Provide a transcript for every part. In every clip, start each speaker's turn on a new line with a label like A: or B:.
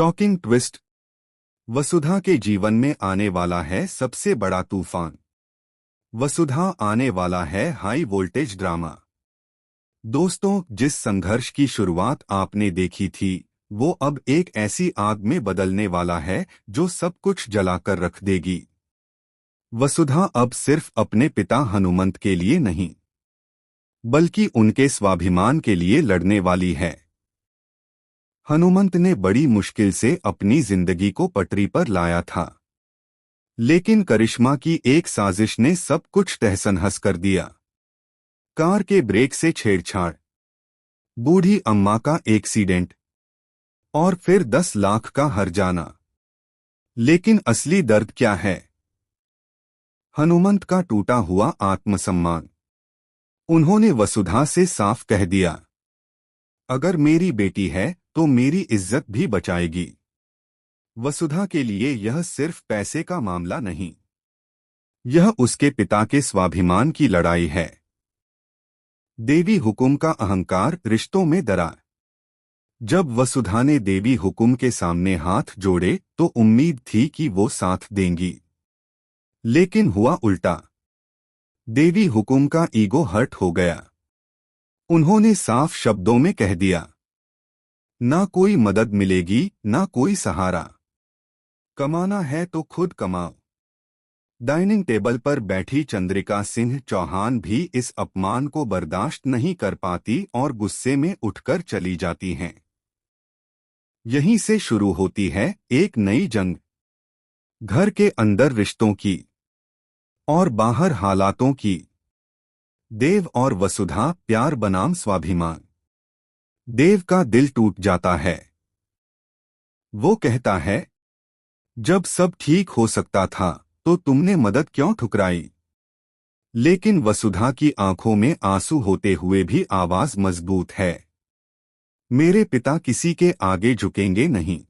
A: Shocking twist. वसुधा के जीवन में आने वाला है सबसे बड़ा तूफान। वसुधा आने वाला है हाई वोल्टेज ड्रामा। दोस्तों, जिस संघर्ष की शुरुआत आपने देखी थी वो अब एक ऐसी आग में बदलने वाला है जो सब कुछ जलाकर रख देगी। वसुधा अब सिर्फ अपने पिता हनुमंत के लिए नहीं बल्कि उनके स्वाभिमान के लिए लड़ने वाली है। हनुमंत ने बड़ी मुश्किल से अपनी जिंदगी को पटरी पर लाया था, लेकिन करिश्मा की एक साजिश ने सब कुछ तहस-नहस कर दिया। कार के ब्रेक से छेड़छाड़, बूढ़ी अम्मा का एक्सीडेंट और फिर 10 लाख का हर्जाना। लेकिन असली दर्द क्या है? हनुमंत का टूटा हुआ आत्मसम्मान। उन्होंने वसुधा से साफ कह दिया, अगर मेरी बेटी है तो मेरी इज्जत भी बचाएगी। वसुधा के लिए यह सिर्फ पैसे का मामला नहीं, यह उसके पिता के स्वाभिमान की लड़ाई है। देवी हुकुम का अहंकार रिश्तों में दरार। जब वसुधा ने देवी हुकुम के सामने हाथ जोड़े तो उम्मीद थी कि वो साथ देंगी, लेकिन हुआ उल्टा। देवी हुकुम का ईगो हर्ट हो गया। उन्होंने साफ शब्दों में कह दिया, ना कोई मदद मिलेगी, ना कोई सहारा। कमाना है तो खुद कमाओ। डाइनिंग टेबल पर बैठी चंद्रिका सिंह चौहान भी इस अपमान को बर्दाश्त नहीं कर पाती और गुस्से में उठकर चली जाती हैं। यहीं से शुरू होती है एक नई जंग, घर के अंदर रिश्तों की और बाहर हालातों की। देव और वसुधा, प्यार बनाम स्वाभिमान। देव का दिल टूट जाता है। वो कहता है, जब सब ठीक हो सकता था तो तुमने मदद क्यों ठुकराई? लेकिन वसुधा की आंखों में आंसू होते हुए भी आवाज मजबूत है, मेरे पिता किसी के आगे झुकेंगे नहीं।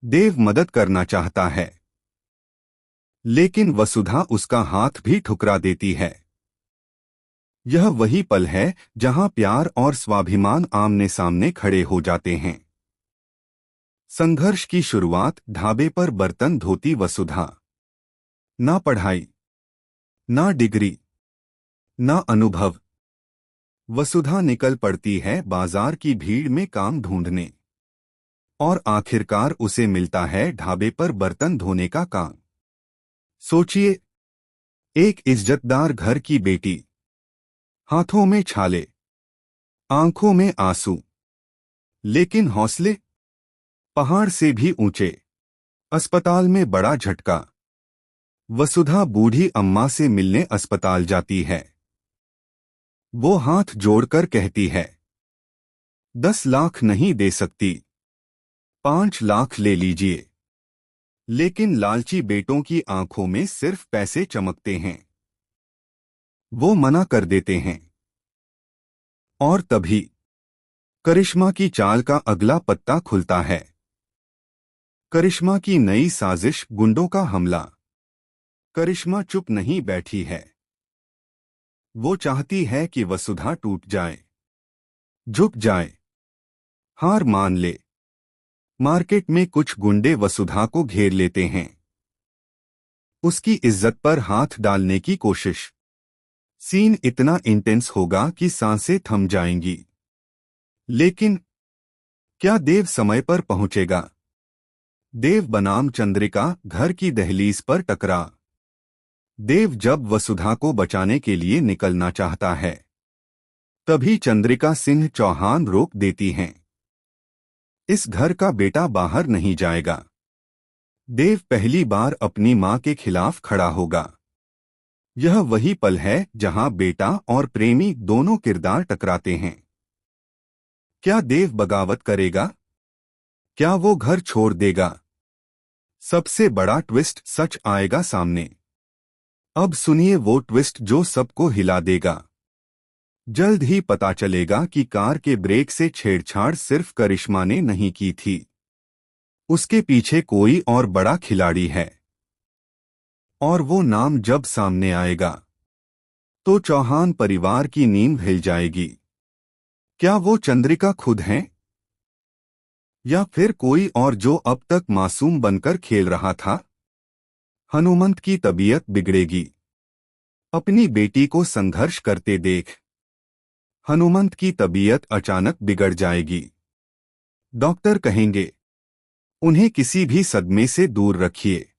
A: देव मदद करना चाहता है, लेकिन वसुधा उसका हाथ भी ठुकरा देती है। यह वही पल है जहां प्यार और स्वाभिमान आमने सामने खड़े हो जाते हैं। संघर्ष की शुरुआत ढाबे पर बर्तन धोती वसुधा। ना पढ़ाई, ना डिग्री, ना अनुभव। वसुधा निकल पड़ती है बाजार की भीड़ में काम ढूंढने, और आखिरकार उसे मिलता है ढाबे पर बर्तन धोने का काम। सोचिए, एक इज्जतदार घर की बेटी, हाथों में छाले, आंखों में आंसू, लेकिन हौसले पहाड़ से भी ऊंचे। अस्पताल में बड़ा झटका। वसुधा बूढ़ी अम्मा से मिलने अस्पताल जाती है। वो हाथ जोड़कर कहती है, 10 लाख नहीं दे सकती, 5 लाख ले लीजिए। लेकिन लालची बेटों की आंखों में सिर्फ पैसे चमकते हैं। वो मना कर देते हैं। और तभी करिश्मा की चाल का अगला पत्ता खुलता है। करिश्मा की नई साजिश, गुंडों का हमला। करिश्मा चुप नहीं बैठी है। वो चाहती है कि वसुधा टूट जाए, झुक जाए, हार मान ले। मार्केट में कुछ गुंडे वसुधा को घेर लेते हैं, उसकी इज्जत पर हाथ डालने की कोशिश। सीन इतना इंटेंस होगा कि सांसें थम जाएंगी। लेकिन क्या देव समय पर पहुंचेगा? देव बनाम चंद्रिका घर की दहलीज पर टकरा। देव जब वसुधा को बचाने के लिए निकलना चाहता है, तभी चंद्रिका सिंह चौहान रोक देती हैं। इस घर का बेटा बाहर नहीं जाएगा। देव पहली बार अपनी मां के खिलाफ खड़ा होगा। यह वही पल है जहां बेटा और प्रेमी दोनों किरदार टकराते हैं। क्या देव बगावत करेगा? क्या वो घर छोड़ देगा? सबसे बड़ा ट्विस्ट सच आएगा सामने। अब सुनिए वो ट्विस्ट जो सबको हिला देगा। जल्द ही पता चलेगा कि कार के ब्रेक से छेड़छाड़ सिर्फ करिश्मा ने नहीं की थी। उसके पीछे कोई और बड़ा खिलाड़ी है। और वो नाम जब सामने आएगा तो चौहान परिवार की नींद हिल जाएगी। क्या वो चंद्रिका खुद हैं? या फिर कोई और जो अब तक मासूम बनकर खेल रहा था। हनुमंत की तबीयत बिगड़ेगी। अपनी बेटी को संघर्ष करते देख हनुमंत की तबीयत अचानक बिगड़ जाएगी। डॉक्टर कहेंगे, उन्हें किसी भी सदमे से दूर रखिए।